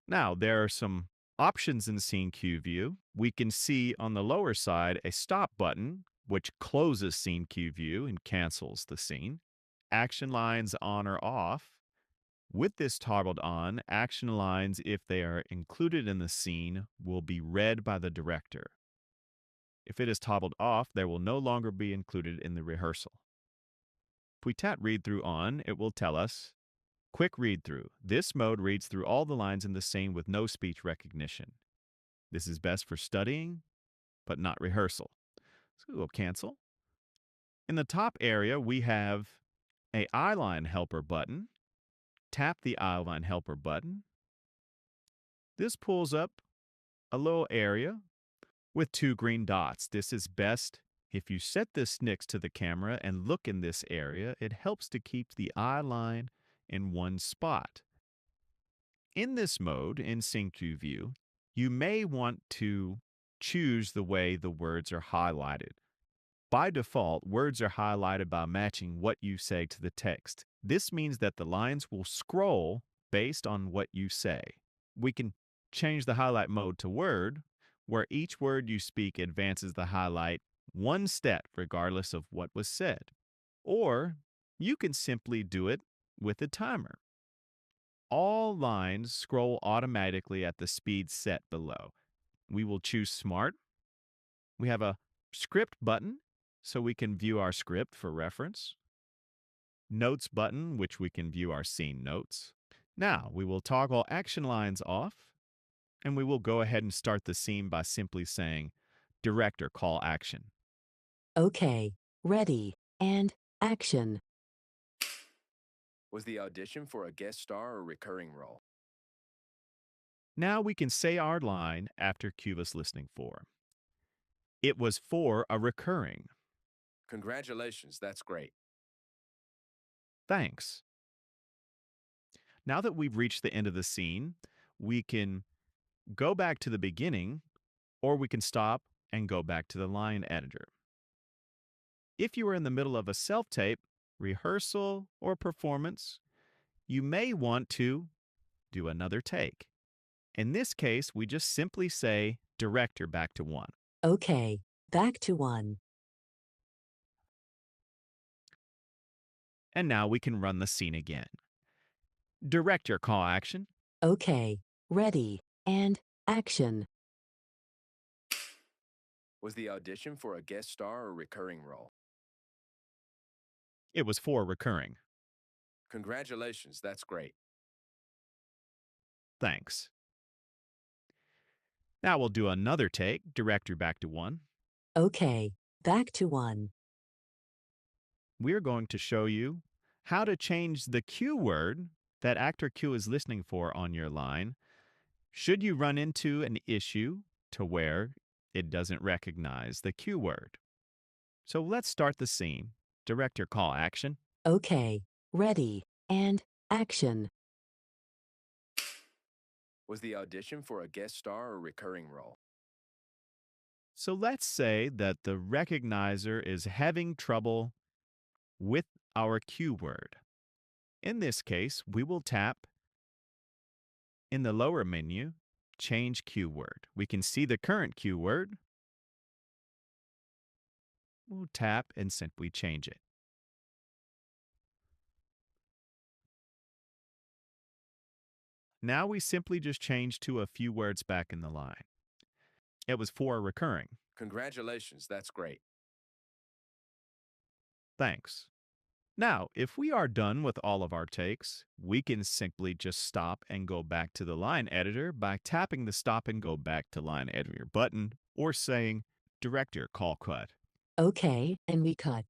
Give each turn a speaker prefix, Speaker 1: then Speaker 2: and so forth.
Speaker 1: Now, there are some options in SceneCue View. We can see on the lower side a stop button, which closes SceneCue View and cancels the scene. Action lines on or off. With this toggled on, action lines, if they are included in the scene, will be read by the director. If it is toggled off, they will no longer be included in the rehearsal. If we tap read through on, it will tell us, quick read through. This mode reads through all the lines in the scene with no speech recognition. This is best for studying, but not rehearsal. So we'll cancel. In the top area, we have a Eyeline helper button. Tap the Eyeline helper button. This pulls up a little area with two green dots. This is best if you set this next to the camera and look in this area. It helps to keep the eyeline in one spot. In this mode, in SceneCue View, you may want to choose the way the words are highlighted. By default, words are highlighted by matching what you say to the text. This means that the lines will scroll based on what you say. We can change the highlight mode to word, where each word you speak advances the highlight one step regardless of what was said. Or you can simply do it with a timer. All lines scroll automatically at the speed set below. We will choose Smart. We have a Script button, so we can view our script for reference. Notes button, which we can view our scene notes. Now, we will toggle action lines off, and we will go ahead and start the scene by simply saying, Director, call action.
Speaker 2: Okay, ready, and action.
Speaker 3: Was the audition for a guest star or recurring role?
Speaker 1: Now we can say our line after cue was listening for. It was for a recurring.
Speaker 3: Congratulations, that's great.
Speaker 1: Thanks. Now that we've reached the end of the scene, we can go back to the beginning, or we can stop and go back to the line editor. If you are in the middle of a self-tape, rehearsal, or performance, you may want to do another take. In this case, we just simply say director back to 1.
Speaker 2: Okay, back to 1.
Speaker 1: And now we can run the scene again. Director, call action.
Speaker 2: Okay, ready, and action.
Speaker 3: Was the audition for a guest star or recurring role?
Speaker 1: It was for recurring.
Speaker 3: Congratulations, that's great.
Speaker 1: Thanks. Now we'll do another take, director back to 1.
Speaker 2: Okay, back to 1.
Speaker 1: We're going to show you how to change the cue word that actor Q is listening for on your line should you run into an issue to where it doesn't recognize the cue word. So let's start the scene. Director, call action.
Speaker 2: Okay, ready, and action.
Speaker 3: Was the audition for a guest star or recurring role?
Speaker 1: So let's say that the recognizer is having trouble with our cue word. In this case, we will tap in the lower menu, change cue word. We can see the current cue word. We'll tap and simply change it. Now we simply just change to a few words back in the line. It was for recurring.
Speaker 3: Congratulations, that's great.
Speaker 1: Thanks. Now, if we are done with all of our takes, we can simply just stop and go back to the line editor by tapping the stop and go back to line editor button or saying, Director, call cut.
Speaker 2: Okay, and we cut.